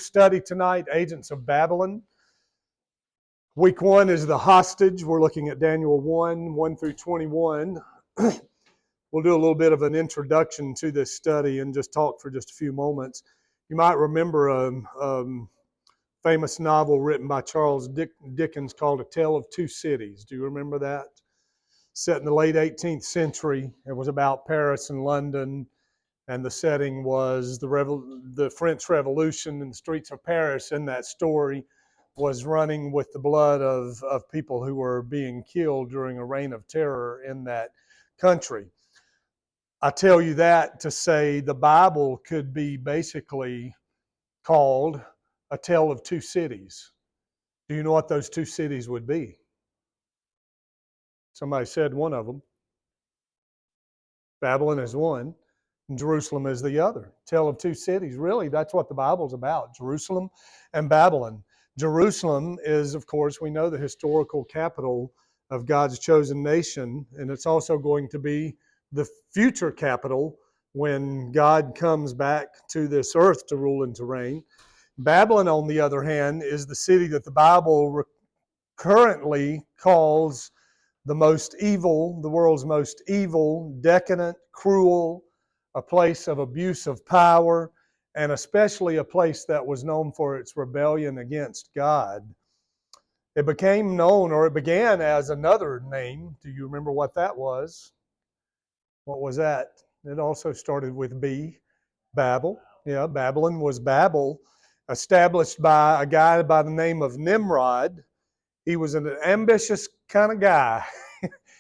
study tonight, Agents of Babylon. Week 1 is the hostage. We're looking at Daniel 1 through 21. We'll do a little bit of an introduction to this study and just talk for just a few moments. You might remember a famous novel written by Charles Dickens called A Tale of Two Cities. Do you remember that? Set in the late 18th century. It was about Paris and London, and the setting was the French Revolution, and the streets of Paris in that story was running with the blood of people who were being killed during a reign of terror in that country. I tell you that to say the Bible could be basically called A Tale of Two Cities. Do you know what those two cities would be? Somebody said one of them. Babylon is one, and Jerusalem is the other. Tale of two cities. Really, that's what the Bible's about, Jerusalem and Babylon. Jerusalem is, of course, we know the historical capital of God's chosen nation, and it's also going to be the future capital when God comes back to this earth to rule and to reign. Babylon, on the other hand, is the city that the Bible currently calls the most evil, the world's most evil, decadent, cruel, a place of abuse of power, and especially a place that was known for its rebellion against God. It became known, or it began as another name. Do you remember what that was? What was that? It also started with B, Babel. Yeah, Babylon was Babel, established by a guy by the name of Nimrod. He was an ambitious kind of guy.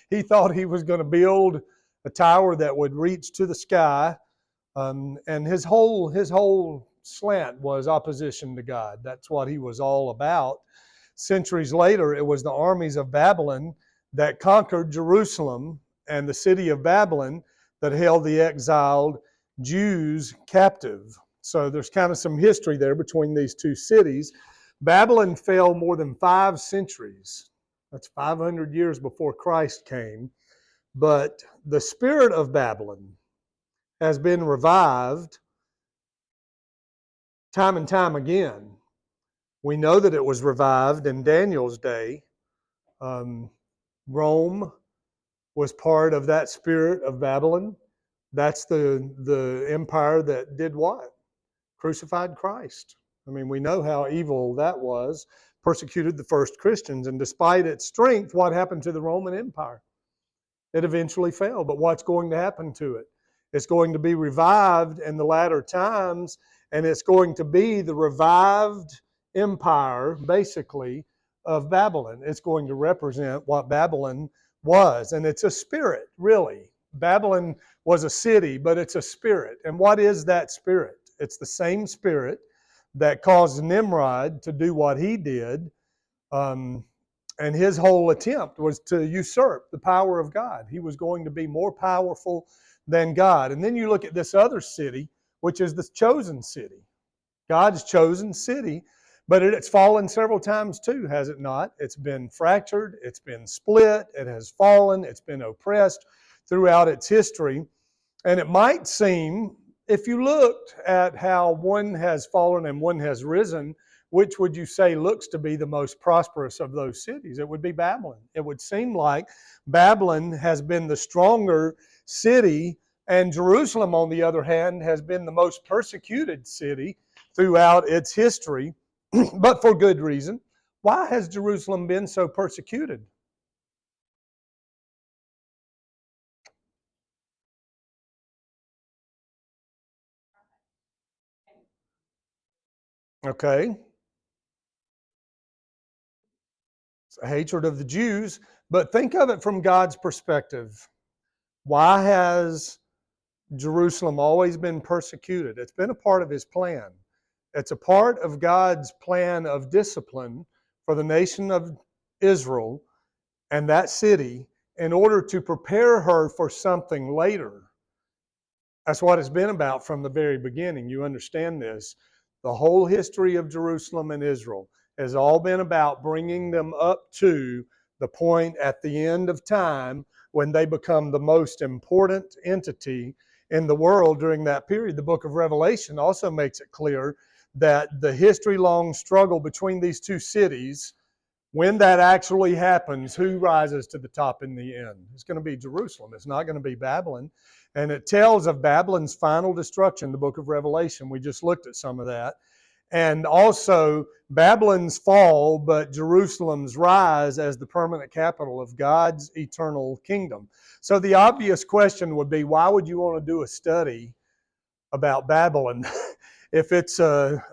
He thought he was going to build a tower that would reach to the sky, and his whole slant was opposition to God. That's what he was all about. Centuries later, it was the armies of Babylon that conquered Jerusalem and the city of Babylon that held the exiled Jews captive. So there's kind of some history there between these two cities. Babylon fell more than 5 centuries. That's 500 years before Christ came. But the spirit of Babylon has been revived time and time again. We know that it was revived in Daniel's day. Rome was part of that spirit of Babylon. That's the empire that did what? Crucified Christ. I mean, we know how evil that was. Persecuted the first Christians, and despite its strength, what happened to the Roman Empire? It eventually fell. But what's going to happen to it? It's going to be revived in the latter times, and it's going to be the revived empire, basically, of Babylon. It's going to represent what Babylon was, and it's a spirit, really. Babylon was a city, but it's a spirit. And what is that spirit? It's the same spirit that caused Nimrod to do what he did, and his whole attempt was to usurp the power of God. He was going to be more powerful than God. And then you look at this other city, which is the chosen city. God's chosen city, but it's fallen several times too, has it not? It's been fractured, it's been split, it has fallen, it's been oppressed throughout its history. And it might seem, if you looked at how one has fallen and one has risen, which would you say looks to be the most prosperous of those cities? It would be Babylon. It would seem like Babylon has been the stronger city, and Jerusalem, on the other hand, has been the most persecuted city throughout its history, but for good reason. Why has Jerusalem been so persecuted? Okay. It's a hatred of the Jews, but think of it from God's perspective. Why has Jerusalem always been persecuted? It's been a part of His plan. It's a part of God's plan of discipline for the nation of Israel and that city in order to prepare her for something later. That's what it's been about from the very beginning. You understand this. The whole history of Jerusalem and Israel has all been about bringing them up to the point at the end of time when they become the most important entity in the world during that period. The book of Revelation also makes it clear that the history-long struggle between these two cities, when that actually happens, who rises to the top in the end? It's going to be Jerusalem. It's not going to be Babylon. And it tells of Babylon's final destruction, the book of Revelation. We just looked at some of that. And also Babylon's fall, but Jerusalem's rise as the permanent capital of God's eternal kingdom. So the obvious question would be, why would you want to do a study about Babylon? If it's a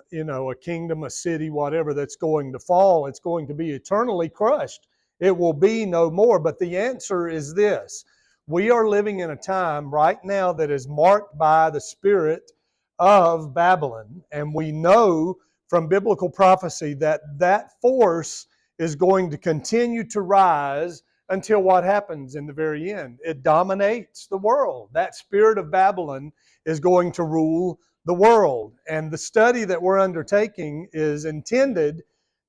kingdom, a city, whatever that's going to fall, it's going to be eternally crushed. It will be no more. But the answer is this. We are living in a time right now that is marked by the spirit of Babylon. And we know from biblical prophecy that that force is going to continue to rise until what happens in the very end. It dominates the world. That spirit of Babylon is going to rule the world. And the study that we're undertaking is intended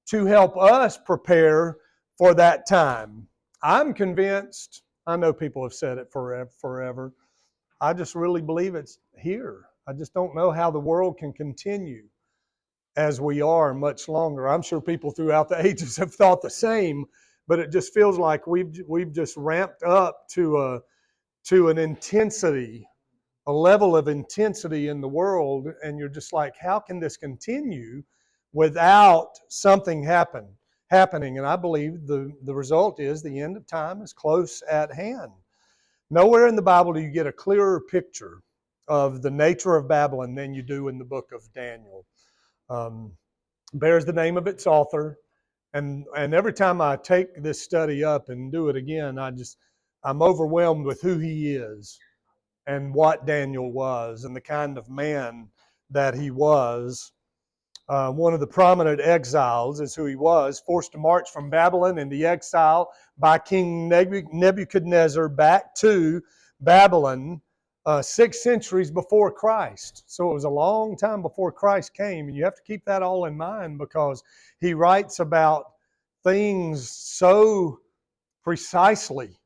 to help us prepare for that time. I'm convinced, I know people have said it forever. I just really believe it's here. I just don't know how the world can continue as we are much longer. I'm sure people throughout the ages have thought the same, but it just feels like we've just ramped up to an intensity, a level of intensity in the world, and you're just like, how can this continue without something happening? And I believe the result is the end of time is close at hand. Nowhere in the Bible do you get a clearer picture of the nature of Babylon than you do in the book of Daniel. Bears the name of its author, and every time I take this study up and do it again, I'm overwhelmed with who he is and what Daniel was and the kind of man that he was. One of the prominent exiles is who he was, forced to march from Babylon into exile by King Nebuchadnezzar back to Babylon 6 centuries before Christ. So it was a long time before Christ came. And you have to keep that all in mind because he writes about things so precisely.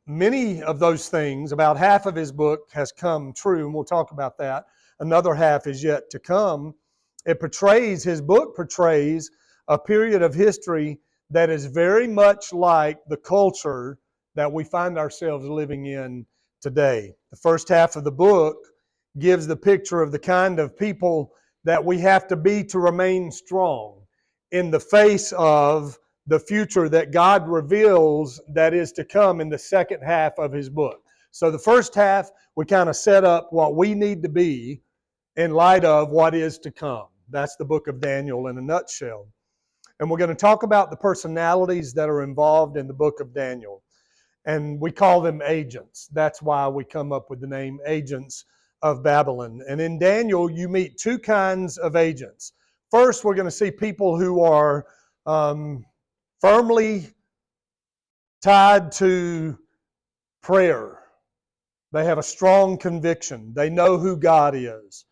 Many of those things, about half of his book has come true, and we'll talk about that. Another half is yet to come. His book portrays a period of history that is very much like the culture that we find ourselves living in today. The first half of the book gives the picture of the kind of people that we have to be to remain strong in the face of the future that God reveals that is to come in the second half of his book. So the first half, we kind of set up what we need to be in light of what is to come. That's the book of Daniel in a nutshell. And we're going to talk about the personalities that are involved in the book of Daniel. And we call them agents. That's why we come up with the name Agents of Babylon. And in Daniel, you meet two kinds of agents. First, we're going to see people who are firmly tied to prayer. They have a strong conviction. They know who God is.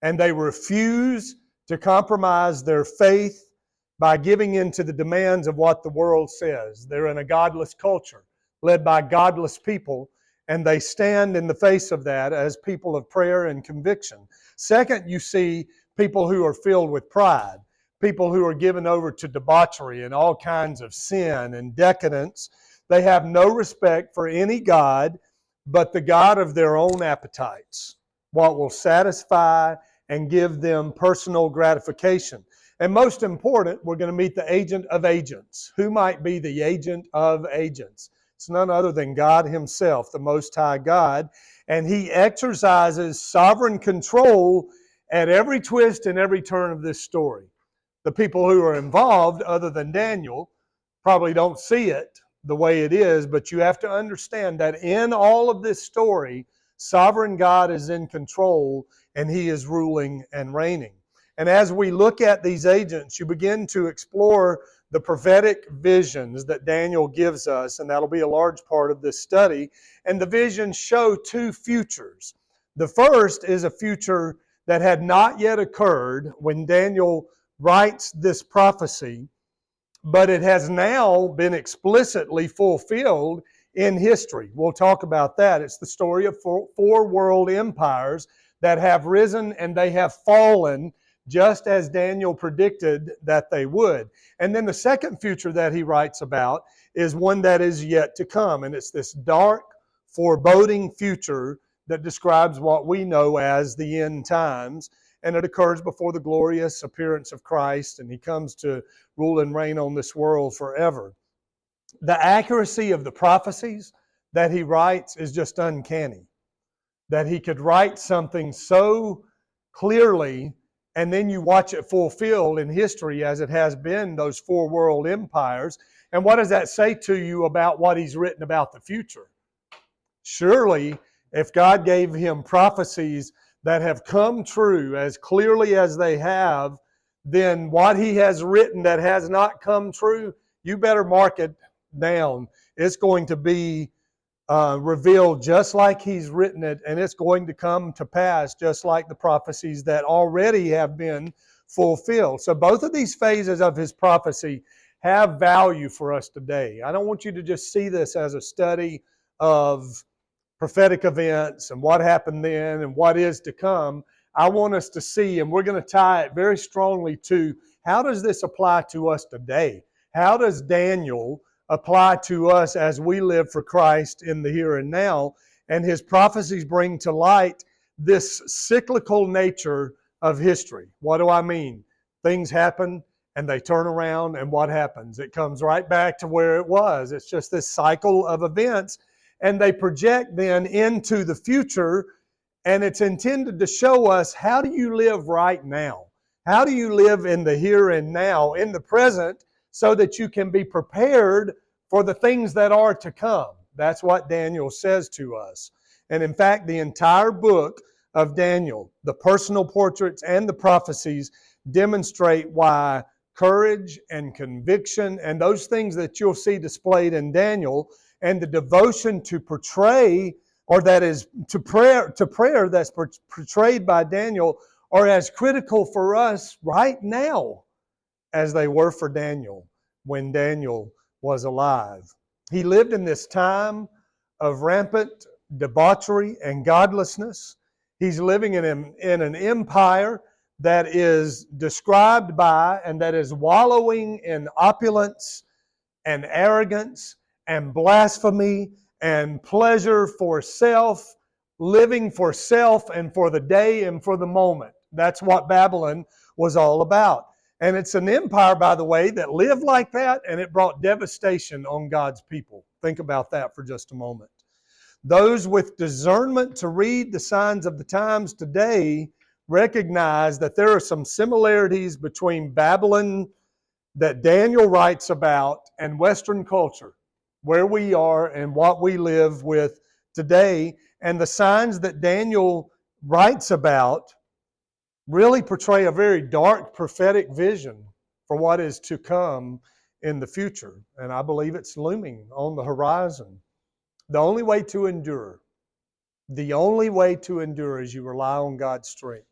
And they refuse to compromise their faith by giving in to the demands of what the world says. They're in a godless culture, led by godless people, and they stand in the face of that as people of prayer and conviction. Second, you see people who are filled with pride, people who are given over to debauchery and all kinds of sin and decadence. They have no respect for any God but the God of their own appetites, what will satisfy and give them personal gratification. And most important, we're going to meet the agent of agents. Who might be the agent of agents? It's none other than God himself, the Most High God. And he exercises sovereign control at every twist and every turn of this story. The people who are involved, other than Daniel, probably don't see it the way it is, but you have to understand that in all of this story, sovereign God is in control and he is ruling and reigning. And as we look at these agents, you begin to explore the prophetic visions that Daniel gives us, and that'll be a large part of this study. And the visions show two futures. The first is a future that had not yet occurred when Daniel writes this prophecy, but it has now been explicitly fulfilled in history. We'll talk about that. It's the story of four world empires that have risen and they have fallen just as Daniel predicted that they would. And then the second future that he writes about is one that is yet to come. And it's this dark, foreboding future that describes what we know as the end times. And it occurs before the glorious appearance of Christ, and he comes to rule and reign on this world forever. The accuracy of the prophecies that he writes is just uncanny. That he could write something so clearly, and then you watch it fulfilled in history as it has been, those four world empires. And what does that say to you about what he's written about the future? Surely, if God gave him prophecies that have come true as clearly as they have, then what he has written that has not come true, you better mark it down. It's going to be revealed just like he's written it, and it's going to come to pass just like the prophecies that already have been fulfilled. So both of these phases of his prophecy have value for us today. I don't want you to just see this as a study of prophetic events and what happened then and what is to come. I want us to see, and we're going to tie it very strongly to, how does this apply to us today? How does Daniel apply to us as we live for Christ in the here and now? And his prophecies bring to light this cyclical nature of history. What do I mean? Things happen and they turn around, and what happens? It comes right back to where it was. It's just this cycle of events, and they project then into the future, and it's intended to show us, how do you live right now? How do you live in the here and now, in the present, so that you can be prepared for the things that are to come? That's what Daniel says to us. And in fact, the entire book of Daniel, the personal portraits and the prophecies, demonstrate why courage and conviction and those things that you'll see displayed in Daniel, and the devotion to portray, or that is to prayer that's portrayed by Daniel, are as critical for us right now as they were for Daniel when Daniel was alive. He lived in this time of rampant debauchery and godlessness. He's living in an empire that is described by, and that is wallowing in opulence and arrogance and blasphemy and pleasure for self, living for self and for the day and for the moment. That's what Babylon was all about. And it's an empire, by the way, that lived like that, and it brought devastation on God's people. Think about that for just a moment. Those with discernment to read the signs of the times today recognize that there are some similarities between Babylon that Daniel writes about and Western culture, where we are and what we live with today. And the signs that Daniel writes about really portray a very dark prophetic vision for what is to come in the future. And I believe it's looming on the horizon. The only way to endure is you rely on God's strength.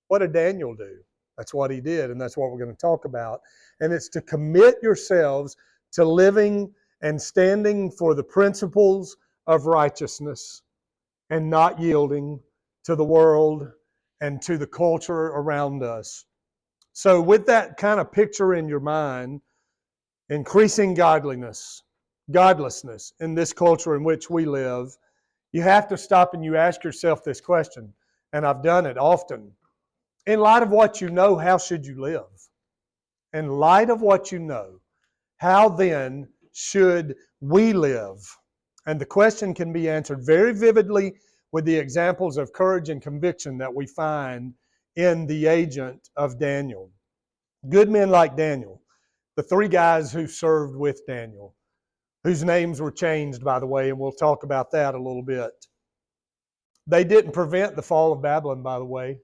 What did Daniel do? That's what he did, and that's what we're going to talk about. And it's to commit yourselves to living and standing for the principles of righteousness and not yielding to the world and to the culture around us. So with that kind of picture in your mind, increasing godlessness in this culture in which we live, you have to stop and you ask yourself this question, and I've done it often. In light of what you know, how should you live? In light of what you know, how then should we live? And the question can be answered very vividly with the examples of courage and conviction that we find in the agent of Daniel. Good men like Daniel, the three guys who served with Daniel, whose names were changed, by the way, and we'll talk about that a little bit. They didn't prevent the fall of Babylon, by the way.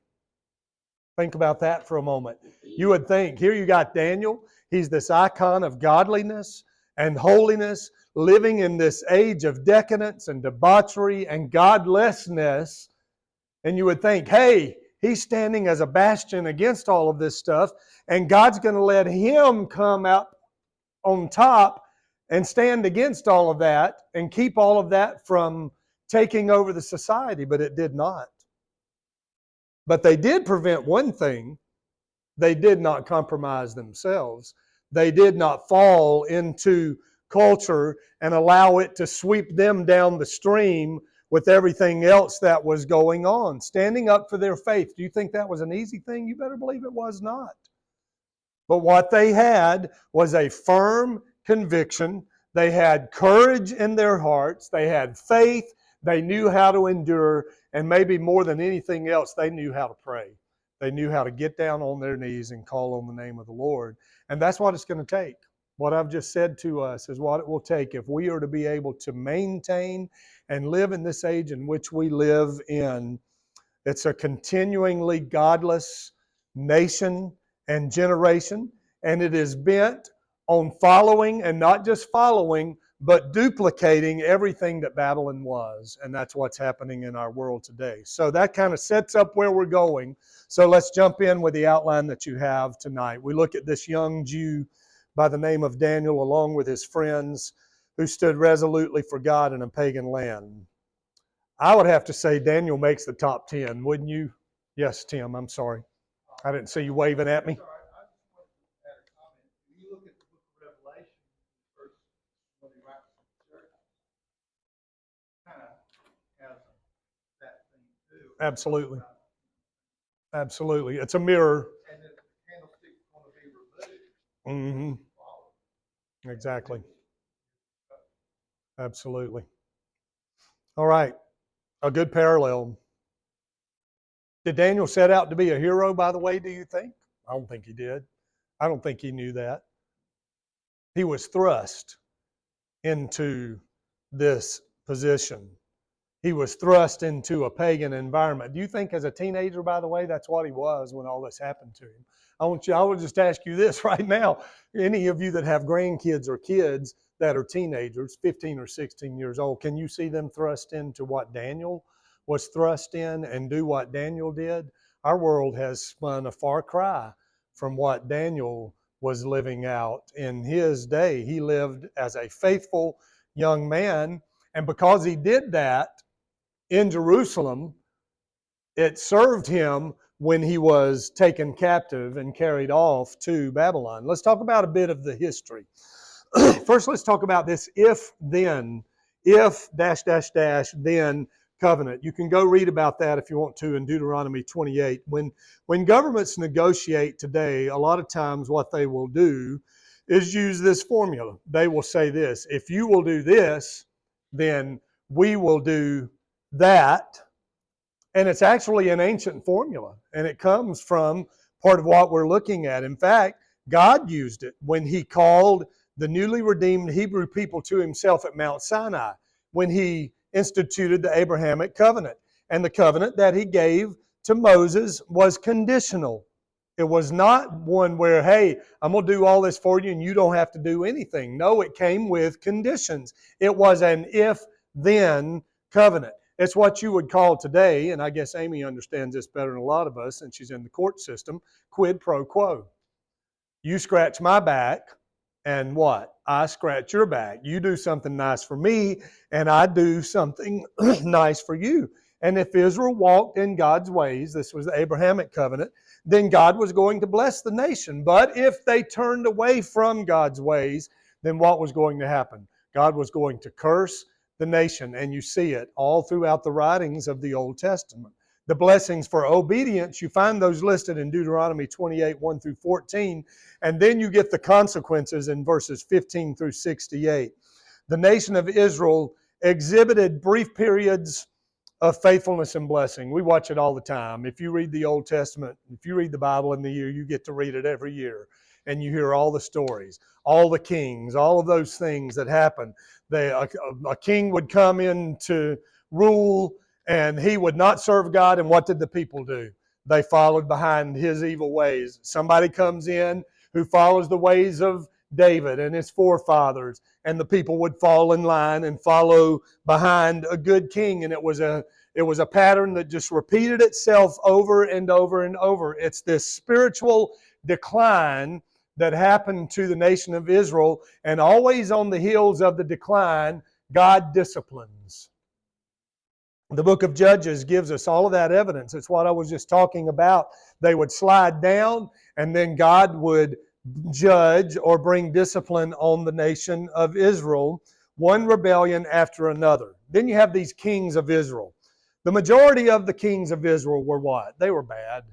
Think about that for a moment. You would think, here you got Daniel. He's this icon of godliness and holiness, living in this age of decadence and debauchery and godlessness. And you would think, hey, he's standing as a bastion against all of this stuff, and God's going to let him come out on top and stand against all of that and keep all of that from taking over the society. But it did not. But they did prevent one thing. They did not compromise themselves. They did not fall into culture and allow it to sweep them down the stream with everything else that was going on. Standing up for their faith. Do you think that was an easy thing? You better believe it was not. But what they had was a firm conviction. They had courage in their hearts. They had faith. They knew how to endure. And maybe more than anything else, they knew how to pray. They knew how to get down on their knees and call on the name of the Lord. And that's what it's going to take. What I've just said to us is what it will take if we are to be able to maintain and live in this age in which we live in. It's a continuingly godless nation and generation, and it is bent on following, and not just following, but duplicating everything that Babylon was. And that's what's happening in our world today. So that kind of sets up where we're going. So let's jump in with the outline that you have tonight. We look at this young Jew by the name of Daniel, along with his friends, who stood resolutely for God in a pagan land. I would have to say Daniel makes the top 10, wouldn't you? Yes, Tim, I'm sorry. I didn't see you waving at me. Absolutely. Absolutely. It's a mirror. Mm-hmm. Exactly. Absolutely. All right. A good parallel. Did Daniel set out to be a hero, by the way, do you think? I don't think he did. I don't think he knew that. He was thrust into this position. He was thrust into a pagan environment. Do you think as a teenager, by the way, that's what he was when all this happened to him? I will just ask you this right now. Any of you that have grandkids or kids that are teenagers, 15 or 16 years old, can you see them thrust into what Daniel was thrust in and do what Daniel did? Our world has spun a far cry from what Daniel was living out in his day. He lived as a faithful young man, and because he did that, in Jerusalem, it served him when he was taken captive and carried off to Babylon. Let's talk about a bit of the history. First, let's talk about this if-then, if-then covenant. You can go read about that if you want to in Deuteronomy 28. When governments negotiate today, a lot of times what they will do is use this formula. They will say this: if you will do this, then we will do that. And it's actually an ancient formula, and it comes from part of what we're looking at. In fact, God used it when he called the newly redeemed Hebrew people to himself at Mount Sinai, when he instituted the Abrahamic covenant. And the covenant that he gave to Moses was conditional. It was not one where, hey, I'm going to do all this for you and you don't have to do anything. No, it came with conditions. It was an if-then covenant. It's what you would call today, and I guess Amy understands this better than a lot of us since she's in the court system, quid pro quo. You scratch my back, and what? I scratch your back. You do something nice for me, and I do something nice for you. And if Israel walked in God's ways, this was the Abrahamic covenant, then God was going to bless the nation. But if they turned away from God's ways, then what was going to happen? God was going to curse the nation, and you see it all throughout the writings of the Old Testament. The blessings for obedience, you find those listed in Deuteronomy 28, 1 through 14, and then you get the consequences in verses 15 through 68. The nation of Israel exhibited brief periods of faithfulness and blessing. We watch it all the time. If you read the Old Testament, if you read the Bible in the year, you get to read it every year, and you hear all the stories, all the kings, all of those things that happen. A king would come in to rule, and he would not serve God, and what did the people do? They followed behind his evil ways. Somebody comes in who follows the ways of David and his forefathers, and the people would fall in line and follow behind a good king, and it was a pattern that just repeated itself over and over and over. It's this spiritual decline that happened to the nation of Israel, and always on the heels of the decline, God disciplines. The book of Judges gives us all of that evidence. It's what I was just talking about. They would slide down, and then God would judge or bring discipline on the nation of Israel, one rebellion after another. Then you have these kings of Israel. The majority of the kings of Israel were what? They were bad.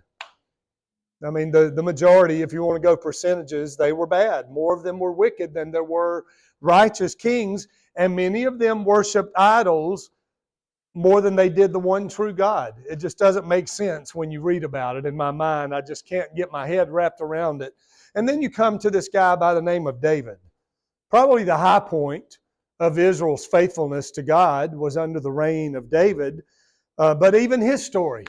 I mean, the majority, if you want to go percentages, they were bad. More of them were wicked than there were righteous kings, and many of them worshiped idols more than they did the one true God. It just doesn't make sense when you read about it in my mind. I just can't get my head wrapped around it. And then you come to this guy by the name of David. Probably the high point of Israel's faithfulness to God was under the reign of David. But even his story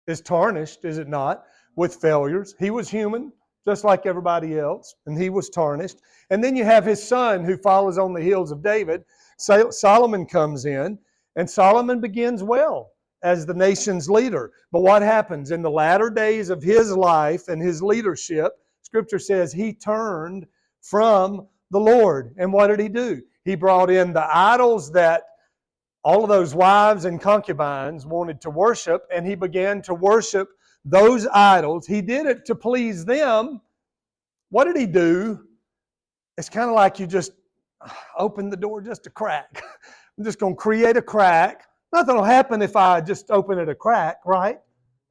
is tarnished, is it not, with failures. He was human, just like everybody else, and he was tarnished. And then you have his son who follows on the heels of David. Solomon comes in, and Solomon begins well as the nation's leader. But what happens? In the latter days of his life and his leadership, Scripture says he turned from the Lord. And what did he do? He brought in the idols that all of those wives and concubines wanted to worship, and he began to worship those idols. He did it to please them. What did he do? It's kind of like you just open the door just a crack. I'm just going to create a crack. Nothing will happen if I just open it a crack, right?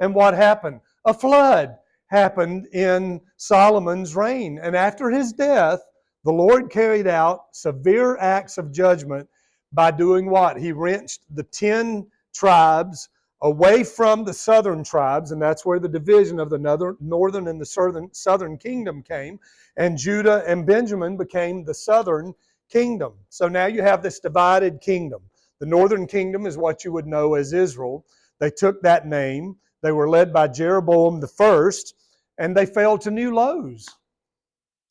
And what happened? A flood happened in Solomon's reign. And after his death, the Lord carried out severe acts of judgment by doing what? He wrenched the 10 tribes away from the southern tribes, and that's where the division of the northern and the southern kingdom came. And Judah and Benjamin became the southern kingdom. So now you have this divided kingdom. The northern kingdom is what you would know as Israel. They took that name. They were led by Jeroboam the first, and they fell to new lows.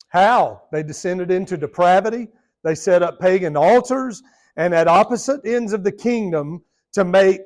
How? They descended into depravity. They set up pagan altars, and at opposite ends of the kingdom to make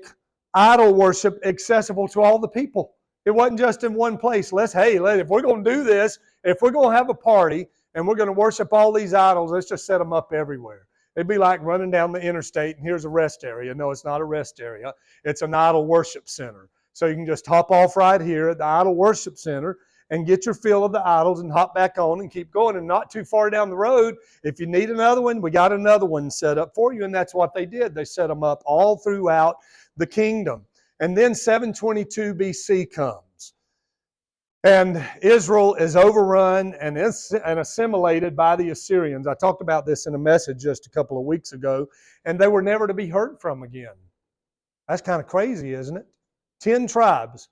idol worship accessible to all the people. It wasn't just in one place. If we're going to do this, if we're going to have a party, and we're going to worship all these idols, let's just set them up everywhere. It'd be like running down the interstate and here's a rest area. No, it's not a rest area. It's an idol worship center. So you can just hop off right here at the idol worship center and get your fill of the idols and hop back on and keep going. And not too far down the road, if you need another one, we got another one set up for you. And that's what they did. They set them up all throughout the kingdom. And then 722 BC comes. And Israel is overrun and assimilated by the Assyrians. I talked about this in a message just a couple of weeks ago, and they were never to be heard from again. That's kind of crazy, isn't it? 10 tribes.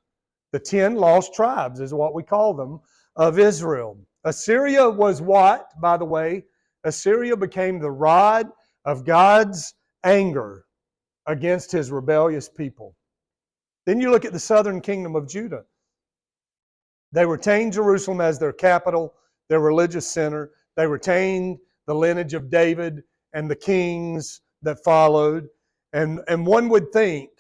The 10 lost tribes is what we call them of Israel. Assyria was what, by the way? Assyria became the rod of God's anger against his rebellious people. Then you look at the southern kingdom of Judah. They retained Jerusalem as their capital, their religious center. They retained the lineage of David and the kings that followed. And one would think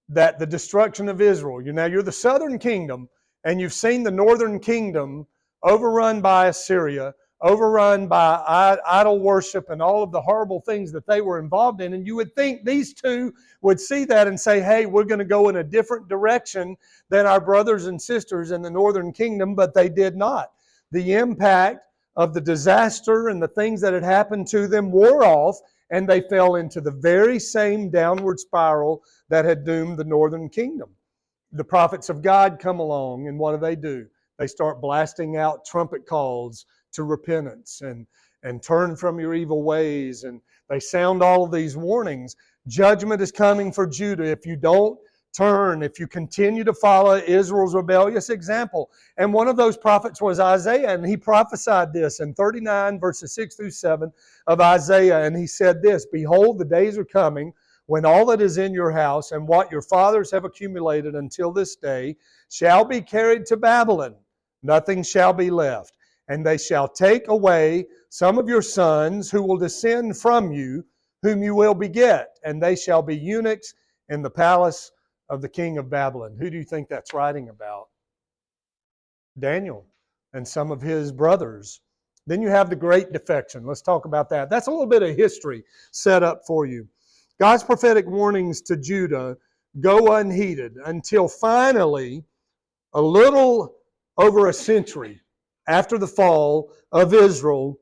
that the destruction of Israel, you're the southern kingdom, and you've seen the northern kingdom overrun by Assyria, overrun by idol worship and all of the horrible things that they were involved in. And you would think these two would see that and say, hey, we're going to go in a different direction than our brothers and sisters in the northern kingdom, but they did not. The impact of the disaster and the things that had happened to them wore off, and they fell into the very same downward spiral that had doomed the northern kingdom. The prophets of God come along, and what do? They start blasting out trumpet calls to repentance and turn from your evil ways. And they sound all of these warnings. Judgment is coming for Judah if you don't turn, if you continue to follow Israel's rebellious example. And one of those prophets was Isaiah, and he prophesied this in 39 verses 6 through 7 of Isaiah. And he said this, behold, the days are coming when all that is in your house and what your fathers have accumulated until this day shall be carried to Babylon. Nothing shall be left. And they shall take away some of your sons who will descend from you, whom you will beget, and they shall be eunuchs in the palace of the king of Babylon. Who do you think that's writing about? Daniel and some of his brothers. Then you have the great defection. Let's talk about that. That's a little bit of history set up for you. God's prophetic warnings to Judah go unheeded until finally, a little over a century after the fall of Israel,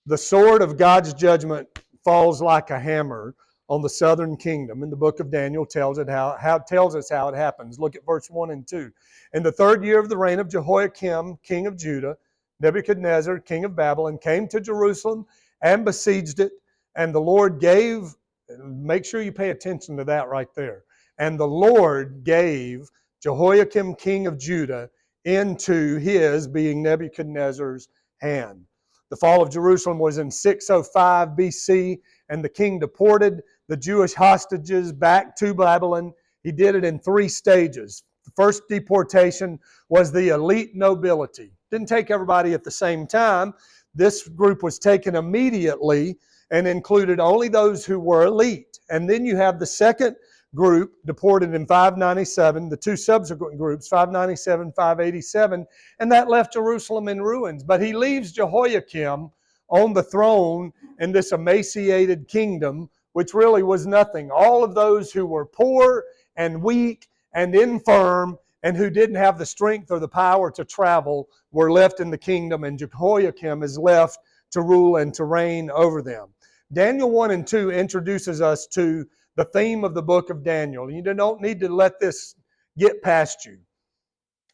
the sword of God's judgment falls like a hammer on the southern kingdom. And the book of Daniel tells us how it happens. Look at verse 1 and 2. In the third year of the reign of Jehoiakim, king of Judah, Nebuchadnezzar, king of Babylon, came to Jerusalem and besieged it. And the Lord gave, make sure you pay attention to that right there. And the Lord gave Jehoiakim, king of Judah, into his, being Nebuchadnezzar's, hand. The fall of Jerusalem was in 605 BC, and the king deported the Jewish hostages back to Babylon. He did it in 3 stages. The first deportation was the elite nobility. Didn't take everybody at the same time. This group was taken immediately and included only those who were elite. And then you have the second group deported in 597, the 2 subsequent groups, 597, 587, and that left Jerusalem in ruins. But he leaves Jehoiakim on the throne in this emaciated kingdom, which really was nothing. All of those who were poor and weak and infirm and who didn't have the strength or the power to travel were left in the kingdom, and Jehoiakim is left to rule and to reign over them. Daniel 1 and 2 introduces us to the theme of the book of Daniel. You don't need to let this get past you.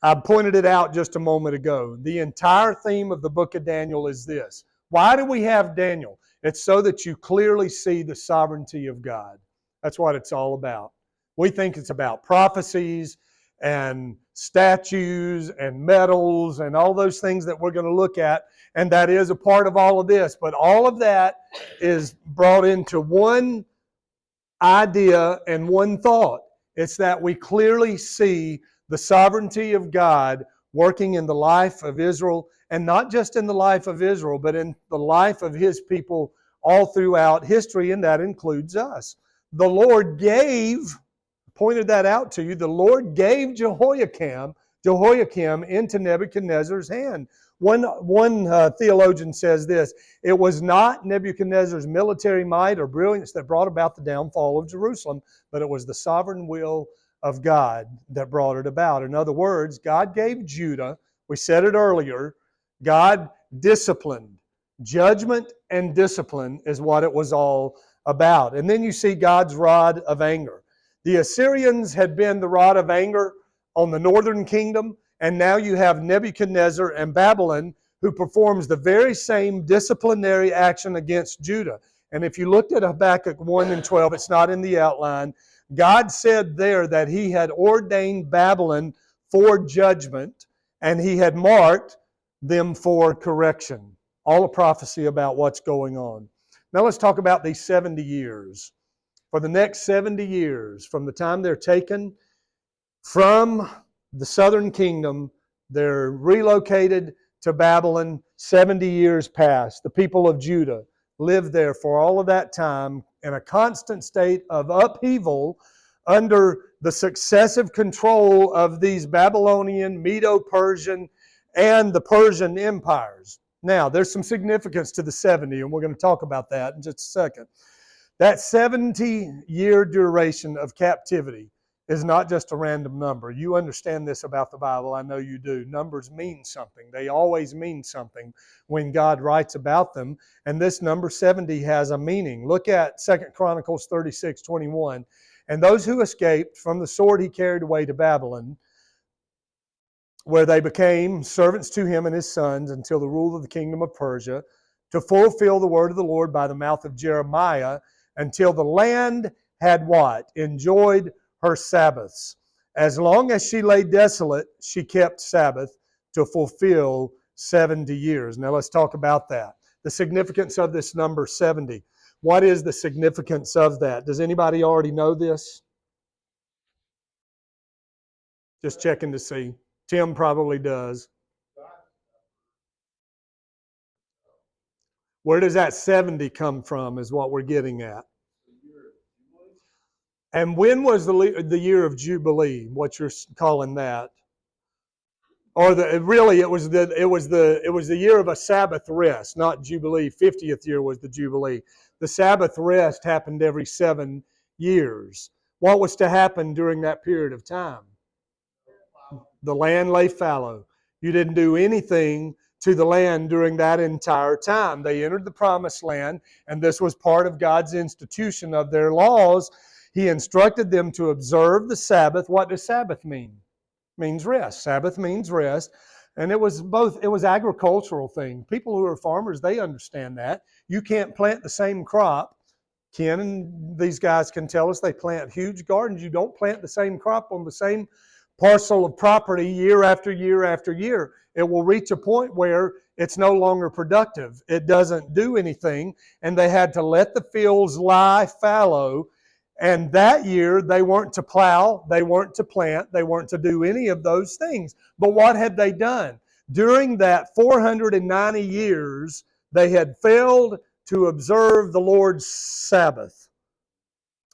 I pointed it out just a moment ago. The entire theme of the book of Daniel is this. Why do we have Daniel? It's so that you clearly see the sovereignty of God. That's what it's all about. We think it's about prophecies and statues and medals and all those things that we're going to look at, and that is a part of all of this. But all of that is brought into one idea and one thought. It's that we clearly see the sovereignty of God working in the life of Israel, and not just in the life of Israel, but in the life of His people all throughout history, and that includes us. The Lord pointed that out to you, the Lord gave Jehoiakim into Nebuchadnezzar's hand. One theologian says this: it was not Nebuchadnezzar's military might or brilliance that brought about the downfall of Jerusalem, but it was the sovereign will of God that brought it about. In other words, God gave Judah, we said it earlier, God disciplined. Judgment and discipline is what it was all about. And then you see God's rod of anger. The Assyrians had been the rod of anger on the northern kingdom, and now you have Nebuchadnezzar and Babylon, who performs the very same disciplinary action against Judah. And if you looked at Habakkuk 1 and 12, it's not in the outline, God said there that He had ordained Babylon for judgment, and He had marked them for correction. All a prophecy about what's going on. Now let's talk about these 70 years. For the next 70 years, from the time they're taken from the southern kingdom, they're relocated to Babylon. 70 years pass. The people of Judah lived there for all of that time in a constant state of upheaval under the successive control of these Babylonian, Medo-Persian, and the Persian empires. Now, there's some significance to the 70, and we're going to talk about that in just a second. That 70-year duration of captivity is not just a random number. You understand this about the Bible. I know you do. Numbers mean something. They always mean something when God writes about them. And this number 70 has a meaning. Look at 2 Chronicles 36:21. And those who escaped from the sword he carried away to Babylon, where they became servants to him and his sons until the rule of the kingdom of Persia, to fulfill the word of the Lord by the mouth of Jeremiah, until the land had what? Enjoyed her Sabbaths. As long as she lay desolate, she kept Sabbath to fulfill 70 years. Now let's talk about that. The significance of this number 70. What is the significance of that? Does anybody already know this? Just checking to see. Tim probably does. Where does that 70 come from is what we're getting at. And when was the year of Jubilee, what you're calling that? Or it was the year of a Sabbath rest, not Jubilee. 50th year was the Jubilee. The Sabbath rest happened every 7 years. What was to happen during that period of time? The land lay fallow. You didn't do anything to the land during that entire time. They entered the promised land, and this was part of God's institution of their laws. He instructed them to observe the Sabbath. What does Sabbath mean? It means rest. Sabbath means rest. And it was agricultural thing. People who are farmers, they understand that. You can't plant the same crop. Ken and these guys can tell us they plant huge gardens. You don't plant the same crop on the same parcel of property year after year after year. It will reach a point where it's no longer productive. It doesn't do anything, and they had to let the fields lie fallow. And that year, they weren't to plow, they weren't to plant, they weren't to do any of those things. But what had they done? During that 490 years, they had failed to observe the Lord's Sabbath.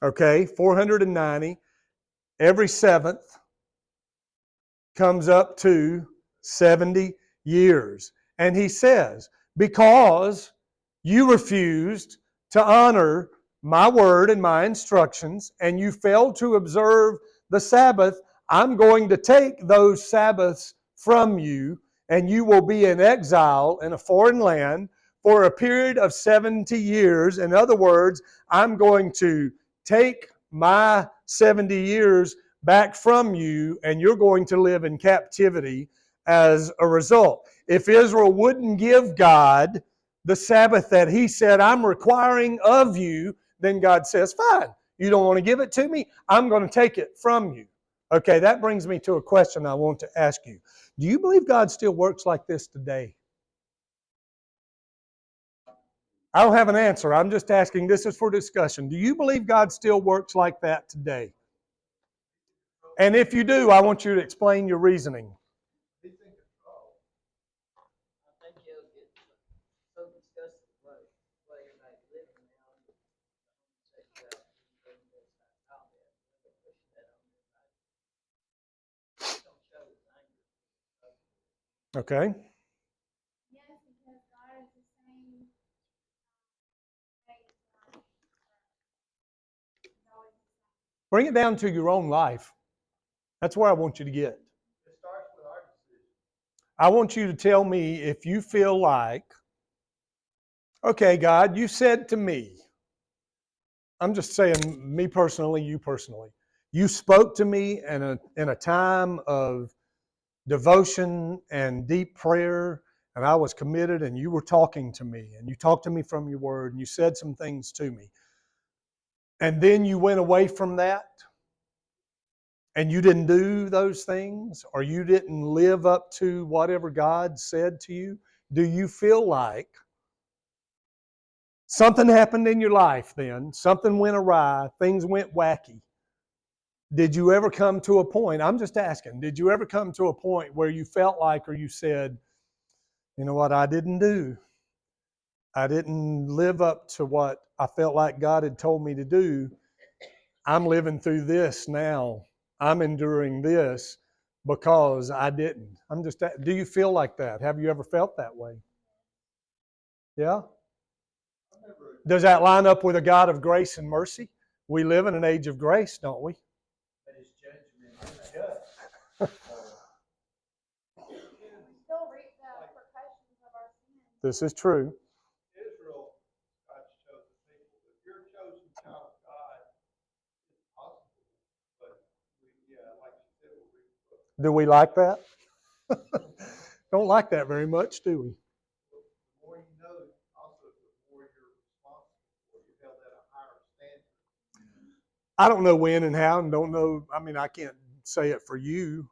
Okay, 490. Every seventh comes up to 70 years. And he says, because you refused to honor my word and my instructions, and you failed to observe the Sabbath, I'm going to take those Sabbaths from you, and you will be in exile in a foreign land for a period of 70 years. In other words, I'm going to take my 70 years back from you, and you're going to live in captivity as a result. If Israel wouldn't give God the Sabbath that he said, I'm requiring of you, then God says, fine, you don't want to give it to me? I'm going to take it from you. Okay, that brings me to a question I want to ask you. Do you believe God still works like this today? I don't have an answer. I'm just asking. This is for discussion. Do you believe God still works like that today? And if you do, I want you to explain your reasoning. Okay. Bring it down to your own life. That's where I want you to get. It starts with our decision. I want you to tell me if you feel like, okay, God, you said to me, I'm just saying me personally, you personally, you spoke to me in a time of devotion and deep prayer, and I was committed, and you were talking to me, and you talked to me from your word, and you said some things to me. And then you went away from that, and you didn't do those things, or you didn't live up to whatever God said to you. Do you feel like something happened in your life then? Something went awry, things went wacky. Did you ever come to a point, I'm just asking, did you ever come to a point where you felt like, or you said, you know what, I didn't do? I didn't live up to what I felt like God had told me to do. I'm living through this now. I'm enduring this because I didn't. Do you feel like that? Have you ever felt that way? Yeah? Does that line up with a God of grace and mercy? We live in an age of grace, don't we? This is true. Israel, God's chosen people. If you're a chosen child of God, it's possible. But like you said, do we like that? Don't like that very much, do we? The more you know, also the more you're responsible for. You're held at a higher standard. I don't know when and how, and don't know. I mean, I can't say it for you.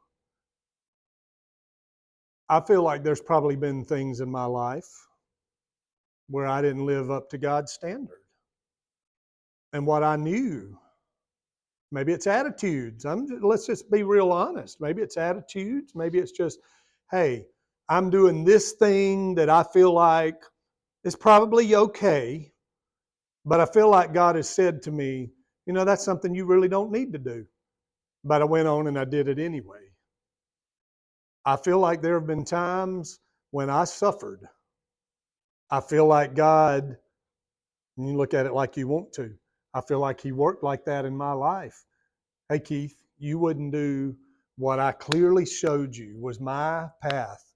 I feel like there's probably been things in my life where I didn't live up to God's standard. And what I knew, maybe it's attitudes. Let's just be real honest. Maybe it's attitudes. Maybe it's just, hey, I'm doing this thing that I feel like is probably okay, but I feel like God has said to me, you know, that's something you really don't need to do. But I went on and I did it anyway. I feel like there have been times when I suffered. I feel like God, and you look at it like you want to, I feel like he worked like that in my life. Hey, Keith, you wouldn't do what I clearly showed you was my path,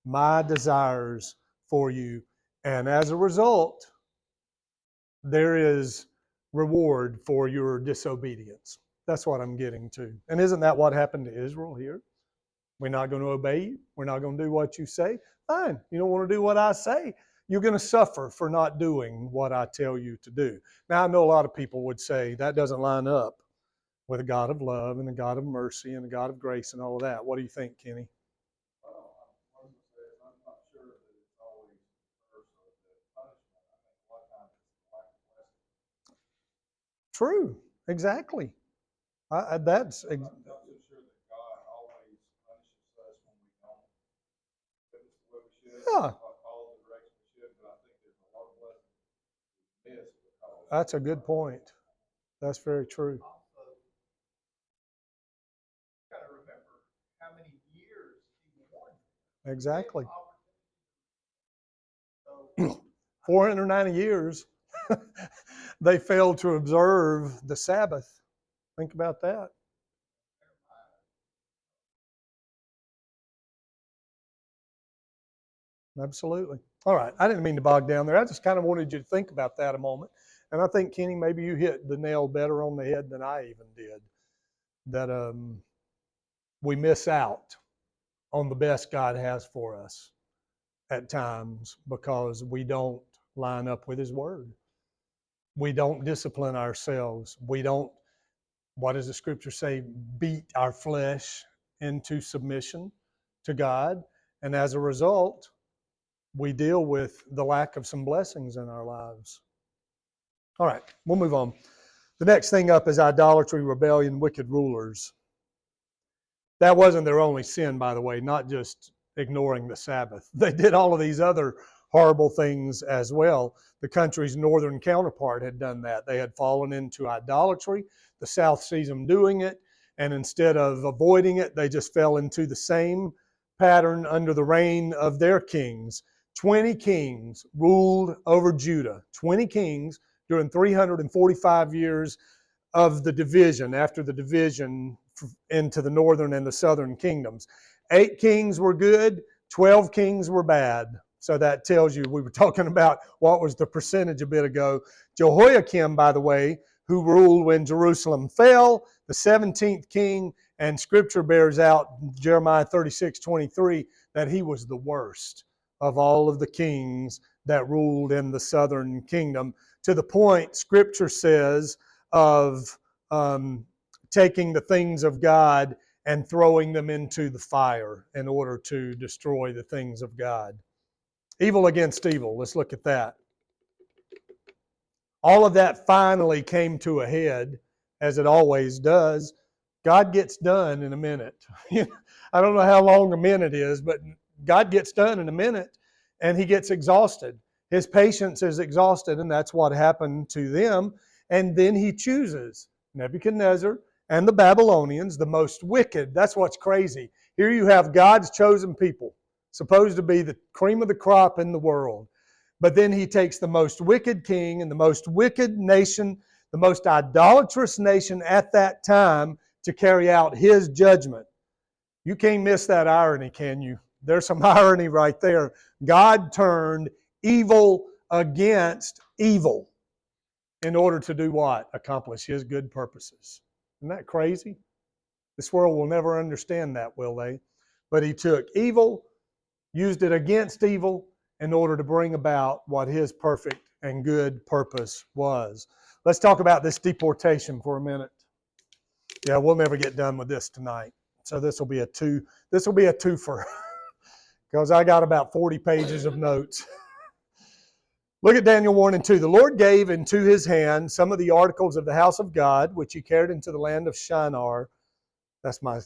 my desires for you. And as a result, there is reward for your disobedience. That's what I'm getting to. And isn't that what happened to Israel here? We're not going to obey you. We're not going to do what you say. Fine. You don't want to do what I say. You're going to suffer for not doing what I tell you to do. Now, I know a lot of people would say that doesn't line up with a God of love and a God of mercy and a God of grace and all of that. What do you think, Kenny? True. Exactly. That's yeah. That's a good point. That's very true. Exactly. 490 years, they failed to observe the Sabbath. Think about that. Absolutely. All right. I didn't mean to bog down there. I just kind of wanted you to think about that a moment. And I think, Kenny, maybe you hit the nail better on the head than I even did. That we miss out on the best God has for us at times because we don't line up with His Word. We don't discipline ourselves. We don't, what does the scripture say, beat our flesh into submission to God. And as a result, we deal with the lack of some blessings in our lives. All right, we'll move on. The next thing up is idolatry, rebellion, wicked rulers. That wasn't their only sin, by the way, not just ignoring the Sabbath. They did all of these other horrible things as well. The country's northern counterpart had done that. They had fallen into idolatry. The South sees them doing it, and instead of avoiding it, they just fell into the same pattern under the reign of their kings. 20 kings ruled over Judah. 20 kings during 345 years of the division, after the division into the northern and the southern kingdoms. 8 kings were good, 12 kings were bad. So that tells you, we were talking about what was the percentage a bit ago. Jehoiakim, by the way, who ruled when Jerusalem fell, the 17th king, and scripture bears out, Jeremiah 36:23, that he was the worst of all of the kings that ruled in the southern kingdom, to the point, scripture says, of taking the things of God and throwing them into the fire in order to destroy the things of God. Evil against evil. Let's look at that. All of that finally came to a head, as it always does. God gets done in a minute. I don't know how long a minute is, but God gets done in a minute, and He gets exhausted. His patience is exhausted, and that's what happened to them. And then He chooses Nebuchadnezzar and the Babylonians, the most wicked. That's what's crazy. Here you have God's chosen people, supposed to be the cream of the crop in the world. But then He takes the most wicked king and the most wicked nation, the most idolatrous nation at that time, to carry out His judgment. You can't miss that irony, can you? There's some irony right there. God turned evil against evil in order to do what? Accomplish His good purposes. Isn't that crazy? This world will never understand that, will they? But He took evil, used it against evil in order to bring about what His perfect and good purpose was. Let's talk about this deportation for a minute. Yeah, we'll never get done with this tonight. So this will be a twofer because I got about 40 pages of notes. Look at Daniel 1 and 2. The Lord gave into his hand some of the articles of the house of God, which he carried into the land of Shinar. That's my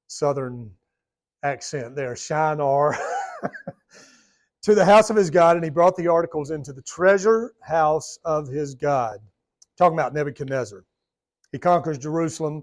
southern accent there, Shinar. To the house of his God, and he brought the articles into the treasure house of his God. Talking about Nebuchadnezzar. He conquers Jerusalem,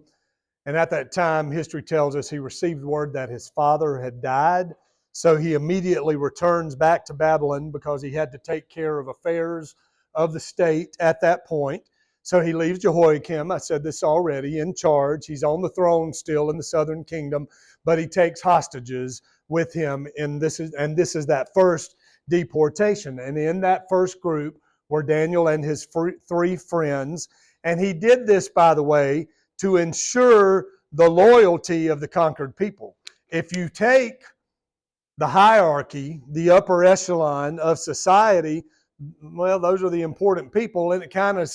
and at that time, history tells us he received word that his father had died. So he immediately returns back to Babylon because he had to take care of affairs of the state at that point. So he leaves Jehoiakim, I said this already, in charge. He's on the throne still in the southern kingdom, but he takes hostages with him, and this is that first deportation. And in that first group were Daniel and his three friends. And he did this, by the way, to ensure the loyalty of the conquered people. If you take the hierarchy, the upper echelon of society, well, those are the important people, and it kind of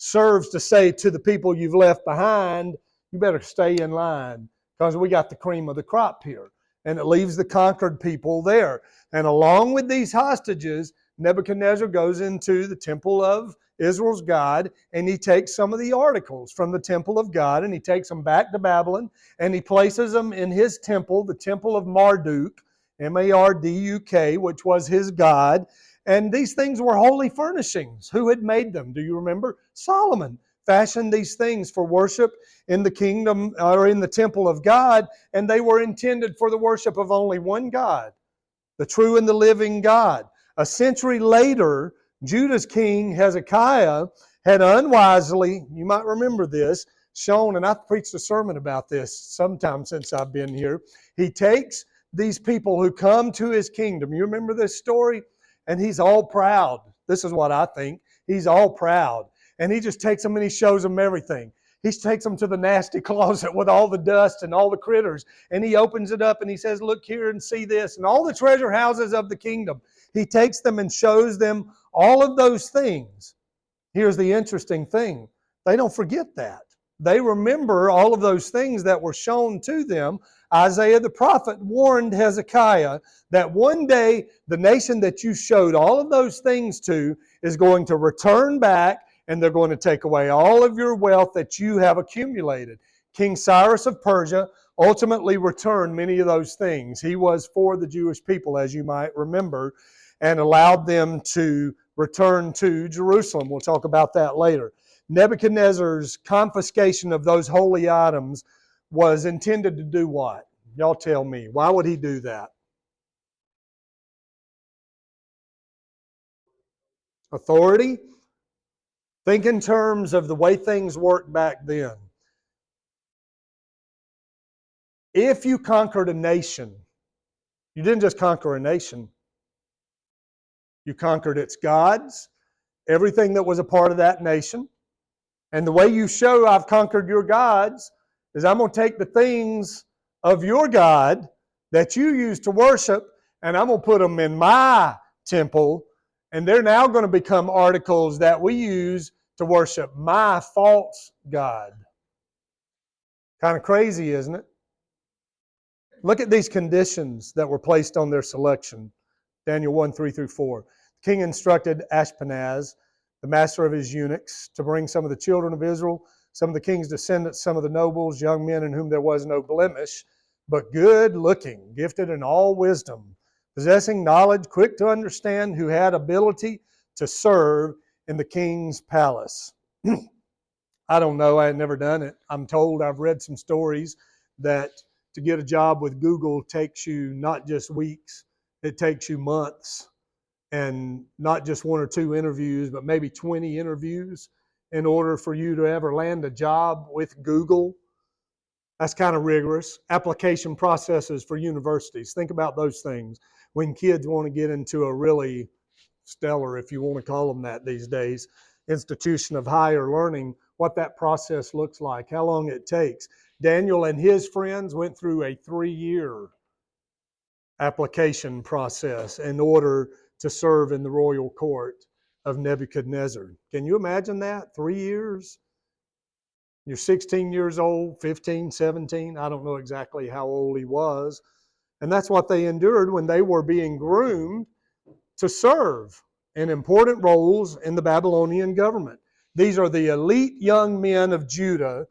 serves to say to the people you've left behind, you better stay in line because we got the cream of the crop here. And it leaves the conquered people there. And along with these hostages, Nebuchadnezzar goes into the temple of Israel's God, and he takes some of the articles from the temple of God, and he takes them back to Babylon, and he places them in his temple, the temple of Marduk, M-A-R-D-U-K, which was his god. And these things were holy furnishings. Who had made them? Do you remember? Solomon fashioned these things for worship in the kingdom or in the temple of God, and they were intended for the worship of only one God, the true and the living God. A century later, Judah's king Hezekiah had unwisely, you might remember this, shown, and I've preached a sermon about this sometime since I've been here. He takes these people who come to his kingdom. You remember this story? And he's all proud. This is what I think. He's all proud. And he just takes them and he shows them everything. He takes them to the nasty closet with all the dust and all the critters. And he opens it up and he says, look here and see this. And all the treasure houses of the kingdom. He takes them and shows them all of those things. Here's the interesting thing. They don't forget that. They remember all of those things that were shown to them. Isaiah the prophet warned Hezekiah that one day the nation that you showed all of those things to is going to return back, and they're going to take away all of your wealth that you have accumulated. King Cyrus of Persia ultimately returned many of those things. He was for the Jewish people, as you might remember, and allowed them to return to Jerusalem. We'll talk about that later. Nebuchadnezzar's confiscation of those holy items was intended to do what? Y'all tell me. Why would he do that? Authority? Think in terms of the way things worked back then. If you conquered a nation, you didn't just conquer a nation. You conquered its gods, everything that was a part of that nation. And the way you show I've conquered your gods is I'm going to take the things of your God that you used to worship, and I'm going to put them in my temple, and they're now going to become articles that we use to worship my false God. Kind of crazy, isn't it? Look at these conditions that were placed on their selection. Daniel 1, 3 through 4. The king instructed Ashpenaz, the master of his eunuchs, to bring some of the children of Israel, some of the king's descendants, some of the nobles, young men in whom there was no blemish, but good looking, gifted in all wisdom, possessing knowledge, quick to understand, who had ability to serve in the king's palace. I don't know, I had never done it. I'm told, I've read some stories that to get a job with Google takes you not just weeks, it takes you months, and not just one or two interviews, but maybe 20 interviews in order for you to ever land a job with Google. That's kind of rigorous. Application processes for universities. Think about those things. When kids want to get into a really stellar, if you want to call them that these days, institution of higher learning, what that process looks like, how long it takes. Daniel and his friends went through a 3-year application process in order to serve in the royal court of Nebuchadnezzar. Can you imagine that? 3 years? You're 16 years old, 15, 17. I don't know exactly how old he was. And that's what they endured when they were being groomed to serve in important roles in the Babylonian government. These are the elite young men of Judah,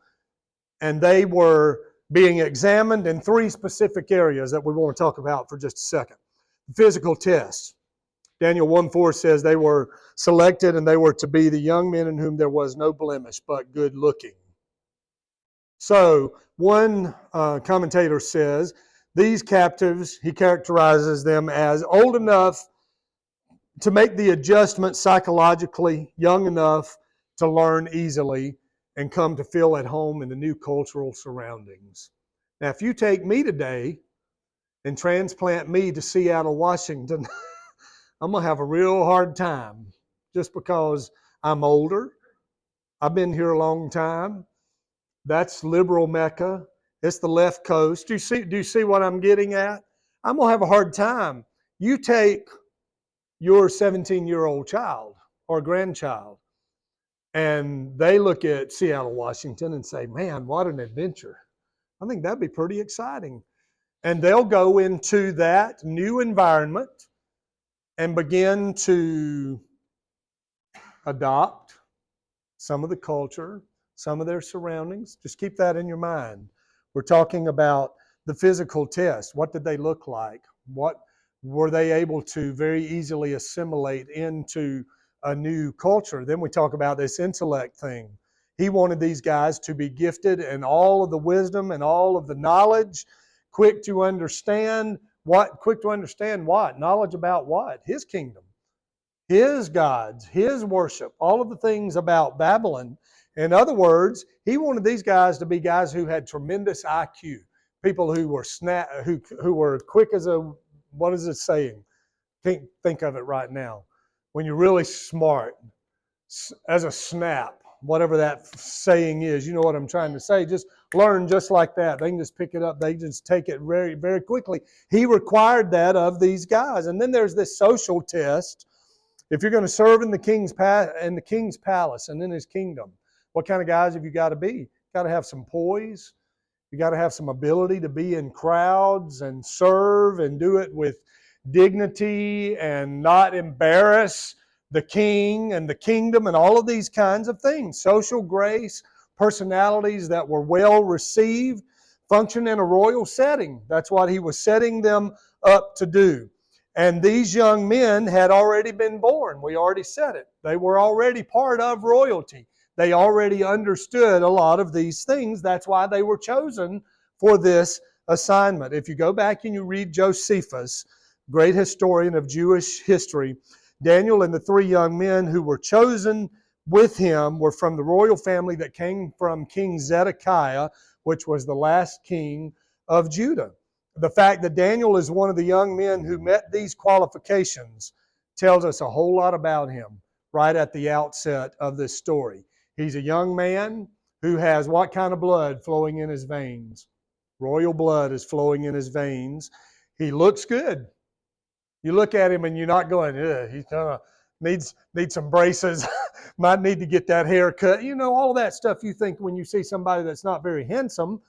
and they were being examined in 3 specific areas that we want to talk about for just a second. Physical tests. Daniel 1:4 says they were selected and they were to be the young men in whom there was no blemish, but good looking. So one commentator says these captives, he characterizes them as old enough to make the adjustment psychologically, young enough to learn easily and come to feel at home in the new cultural surroundings. Now, if you take me today and transplant me to Seattle, Washington, I'm going to have a real hard time just because I'm older. I've been here a long time. That's liberal Mecca. It's the left coast. Do you see what I'm getting at? I'm going to have a hard time. You take your 17-year-old child or grandchild, and they look at Seattle, Washington and say, man, what an adventure. I think that'd be pretty exciting. And they'll go into that new environment and begin to adopt some of the culture, some of their surroundings. Just keep that in your mind. We're talking about the physical test. What did they look like? What were they able to very easily assimilate into a new culture? Then we talk about this intellect thing. He wanted these guys to be gifted in all of the wisdom and all of the knowledge, quick to understand what? Knowledge about what? His kingdom, his gods, his worship, all of the things about Babylon. In other words, he wanted these guys to be guys who had tremendous IQ, people who were who were quick as a, what is it saying? Can't think of it right now. When you're really smart, as a snap, whatever that saying is, you know what I'm trying to say. Just learn just like that. They can just pick it up. They just take it very, very quickly. He required that of these guys. And then there's this social test. If you're going to serve in the king's palace and in his kingdom, what kind of guys have you got to be? You got to have some poise. You got to have some ability to be in crowds and serve and do it with dignity and not embarrass the king and the kingdom and all of these kinds of things. Social grace, personalities that were well received, function in a royal setting. That's what he was setting them up to do. And these young men had already been born. We already said it. They were already part of royalty. They already understood a lot of these things. That's why they were chosen for this assignment. If you go back and you read Josephus, great historian of Jewish history, Daniel and the three young men who were chosen with him were from the royal family that came from King Zedekiah, which was the last king of Judah. The fact that Daniel is one of the young men who met these qualifications tells us a whole lot about him right at the outset of this story. He's a young man who has what kind of blood flowing in his veins? Royal blood is flowing in his veins. He looks good. You look at him and you're not going, he kind of needs some braces, might need to get that hair cut. You know, all of that stuff you think when you see somebody that's not very handsome.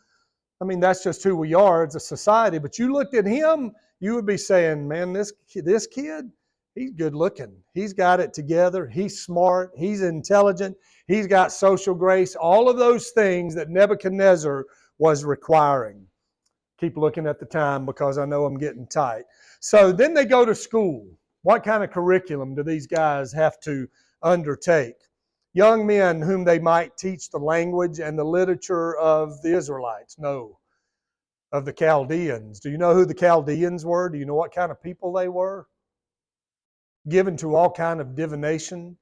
I mean, that's just who we are as a society. But you looked at him, you would be saying, man, this kid, he's good looking. He's got it together. He's smart. He's intelligent. He's got social grace. All of those things that Nebuchadnezzar was requiring. Keep looking at the time because I know I'm getting tight. So then they go to school. What kind of curriculum do these guys have to undertake? Young men whom they might teach the language and the literature of the Israelites. No, of the Chaldeans. Do you know who the Chaldeans were? Do you know what kind of people they were? Given to all kind of divination,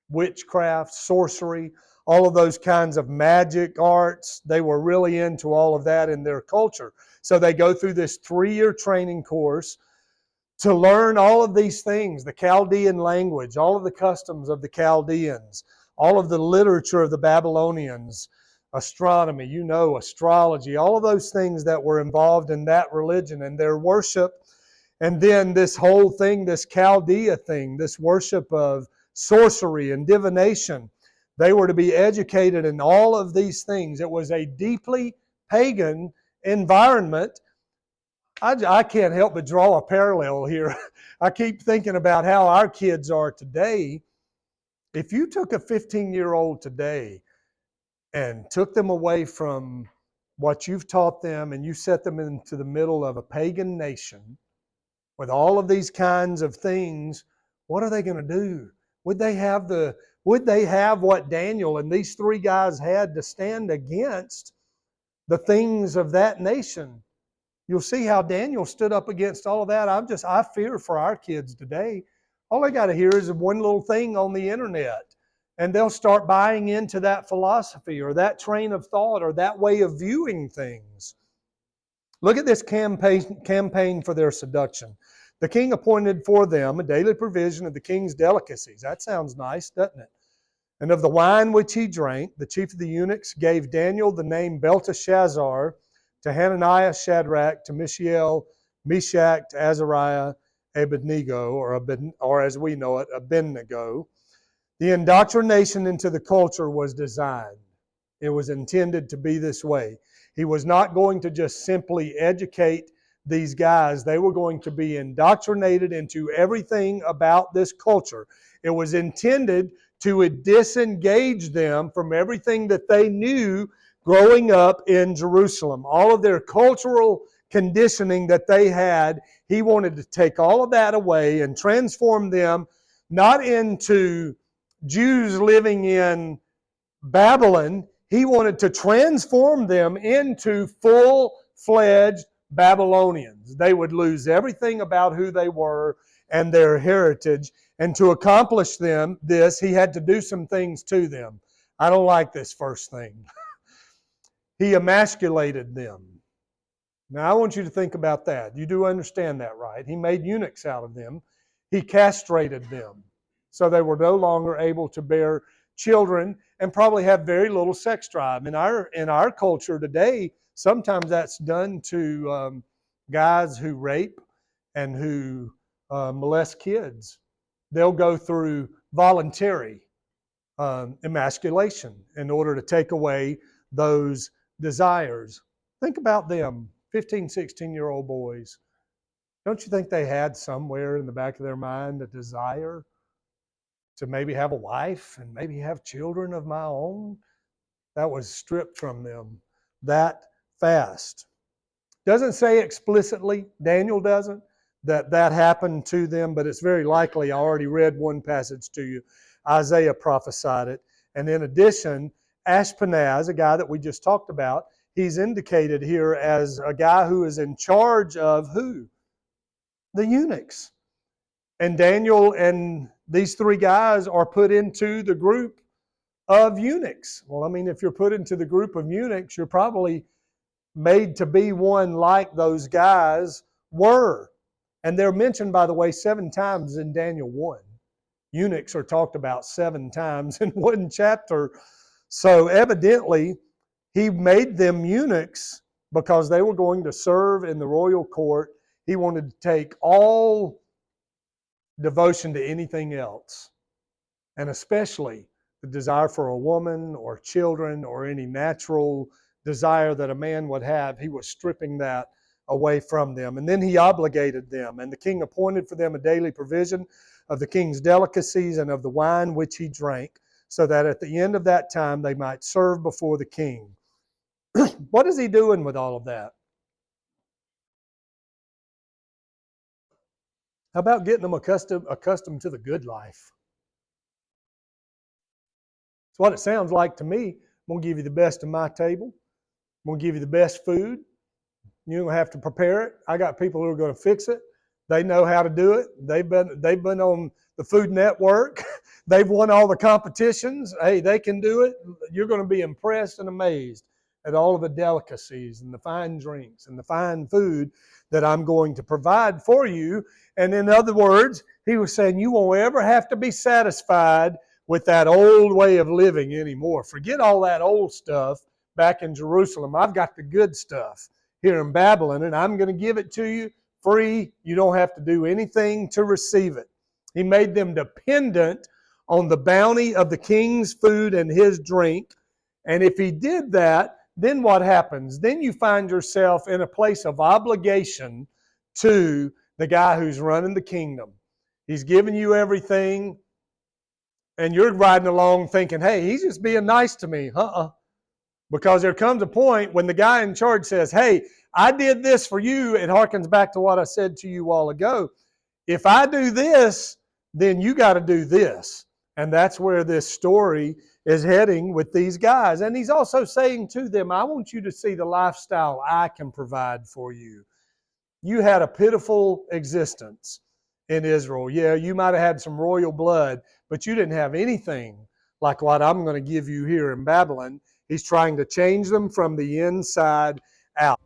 witchcraft, sorcery, all of those kinds of magic arts. They were really into all of that in their culture. So they go through this 3-year training course to learn all of these things, the Chaldean language, all of the customs of the Chaldeans, all of the literature of the Babylonians, astronomy, astrology, all of those things that were involved in that religion and their worship. And then this whole thing, this Chaldea thing, this worship of sorcery and divination, they were to be educated in all of these things. It was a deeply pagan environment. I can't help but draw a parallel here. I keep thinking about how our kids are today. If you took a 15-year-old today and took them away from what you've taught them and you set them into the middle of a pagan nation with all of these kinds of things, what are they going to do? Would they have what Daniel and these three guys had to stand against the things of that nation? You'll see how Daniel stood up against all of that. I fear for our kids today. All they got to hear is one little thing on the internet. and they'll start buying into that philosophy or that train of thought or that way of viewing things. Look at this campaign for their seduction. The king appointed for them a daily provision of the king's delicacies. That sounds nice, doesn't it? And of the wine which he drank, the chief of the eunuchs gave Daniel the name Belteshazzar, to Hananiah, Shadrach, to Mishael, Meshach, to Azariah, Abednego, or as we know it, Abednego. The indoctrination into the culture was designed. It was intended to be this way. He was not going to just simply educate these guys. They were going to be indoctrinated into everything about this culture. It was intended to disengage them from everything that they knew growing up in Jerusalem. All of their cultural conditioning that they had, he wanted to take all of that away and transform them not into Jews living in Babylon. He wanted to transform them into full-fledged Babylonians. They would lose everything about who they were and their heritage. And to accomplish this, he had to do some things to them. I don't like this first thing. He emasculated them. Now, I want you to think about that. You do understand that, right? He made eunuchs out of them. He castrated them. So they were no longer able to bear children and probably have very little sex drive. In our culture today, sometimes that's done to guys who rape and who molest kids. They'll go through voluntary emasculation in order to take away those desires. Think about them, 15, 16-year-old boys. Don't you think they had somewhere in the back of their mind a desire to maybe have a wife and maybe have children of my own? That was stripped from them that fast. Doesn't say explicitly, Daniel doesn't, that happened to them, but it's very likely. I already read one passage to you. Isaiah prophesied it. And in addition, Ashpenaz, a guy that we just talked about, he's indicated here as a guy who is in charge of who? The eunuchs. And Daniel and these three guys are put into the group of eunuchs. Well, I mean, if you're put into the group of eunuchs, you're probably made to be one like those guys were. And they're mentioned, by the way, 7 times in Daniel 1. Eunuchs are talked about 7 times in one chapter. So evidently, he made them eunuchs because they were going to serve in the royal court. He wanted to take all devotion to anything else, and especially the desire for a woman or children or any natural desire that a man would have. He was stripping that away from them. And then he obligated them, and the king appointed for them a daily provision of the king's delicacies and of the wine which he drank, so that at the end of that time they might serve before the king. What is he doing with all of that? How about getting them accustomed to the good life? It's what it sounds like to me. I'm going to give you the best of my table. I'm going to give you the best food. You don't have to prepare it. I got people who are going to fix it. They know how to do it. They've been on the Food Network. They've won all the competitions. Hey, they can do it. You're going to be impressed and amazed at all of the delicacies and the fine drinks and the fine food that I'm going to provide for you. And in other words, he was saying you won't ever have to be satisfied with that old way of living anymore. Forget all that old stuff back in Jerusalem. I've got the good stuff here in Babylon, and I'm going to give it to you free. You don't have to do anything to receive it. He made them dependent on the bounty of the king's food and his drink. And if he did that, then what happens? Then you find yourself in a place of obligation to the guy who's running the kingdom. He's giving you everything, and you're riding along thinking, hey, he's just being nice to me. Because there comes a point when the guy in charge says, hey, I did this for you. It harkens back to what I said to you a while ago. If I do this, then you got to do this. And that's where this story is heading with these guys. And he's also saying to them, I want you to see the lifestyle I can provide for you. You had a pitiful existence in Israel. Yeah, you might have had some royal blood, but you didn't have anything like what I'm going to give you here in Babylon. He's trying to change them from the inside out.